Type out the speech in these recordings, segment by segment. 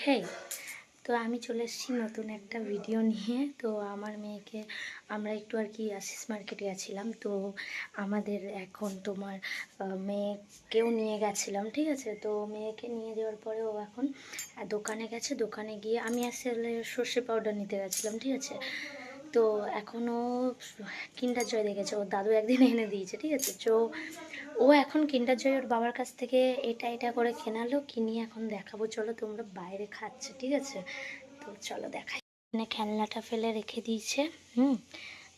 হেই, তো আমি চলে এসেছি নতুন একটা ভিডিও নিয়ে। তো আমার মেয়েকে আমরা একটু আর কি আশিস মার্কেটে গেছিলাম। তো আমাদের এখন তোমার মেয়েকেও নিয়ে গেছিলাম, ঠিক আছে। তো মেয়েকে নিয়ে যাওয়ার পরে ও এখন দোকানে গেছে। দোকানে গিয়ে আমি আসলে সর্ষে পাউডার নিতে গেছিলাম, ঠিক আছে। তো এখনও কিন্ডার জয় দেখেছে, ওর দাদু একদিন এনে দিয়েছে, ঠিক আছে। তো ও এখন কিন্ডার জয় ওর বাবার কাছ থেকে এটা করে কেনালো, কিনিয়ে এখন দেখাবো। চলো, তোমরা বাইরে খাচ্ছে, ঠিক আছে। তো চলো দেখাই। এখানে খেলনাটা ফেলে রেখে দিয়েছে।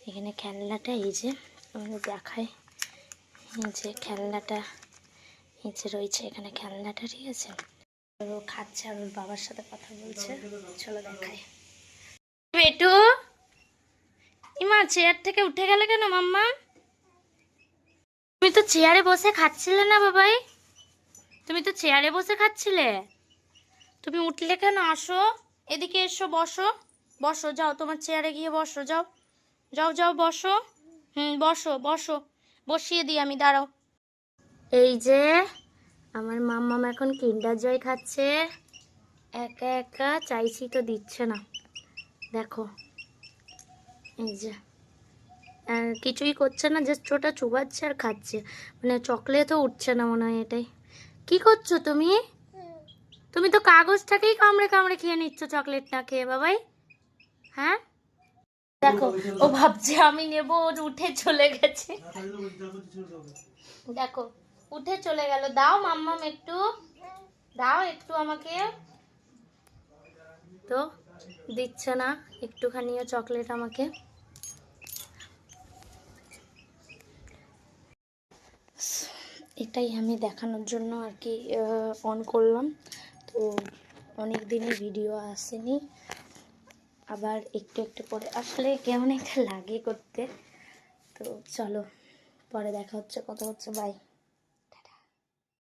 এখানে খেলনাটা এই যে আমাদের দেখায়, এই যে খেলনাটা এই যে রয়েছে এখানে খেলনাটা, ঠিক আছে। ও খাচ্ছে আর ওর বাবার সাথে কথা বলছে। চলো দেখাই। বেটু, ইমা চেয়ার থেকে উঠে গেলে কেন মাম্মা? তুমি তো চেয়ারে বসে খাচ্ছিলে না বাবাই? তুমি তো চেয়ারে বসে খাচ্ছিলে, তুমি উঠলে কেন? আসো এদিকে, এসো, বসো বসো, যাও তোমার চেয়ারে গিয়ে বসো, যাও যাও যাও বসো। বসো বসো, বসিয়ে দিই আমি, দাঁড়াও। এই যে আমার মাম্মাম এখন কিন্ডার জয় খাচ্ছে। একা একা চাইছি তো দিচ্ছে না, দেখো। এই যে আর কিছুই করছে না, জাস্ট ওটা চুবাচ্ছে আর খাচ্ছে, মানে চকলেটও উঠছে না মনে হয়। এটাই কি করছো তুমি? তুমি তো কাগজটাকেই কামড়ে কামড়ে খেয়ে নিচ্ছ, চকলেট না খেয়ে বাবাই। হ্যাঁ দেখো, ও ভাবছে আমি নেব, ওর উঠে চলে গেছে। দেখো উঠে চলে গেল। দাও মাম্মাম, একটু দাও, একটু আমাকে। তো দিচ্ছে না একটুখানিও চকলেট আমাকে। এটাই আমি দেখানোর জন্য আর কি অন করলাম। তো অনেক দিনই ভিডিও আসেনি, আবার একটু একটু করে আসলে কেমন একটা লাগে করতে। তো চলো পরে দেখা হচ্ছে, কথা হচ্ছে, বাই।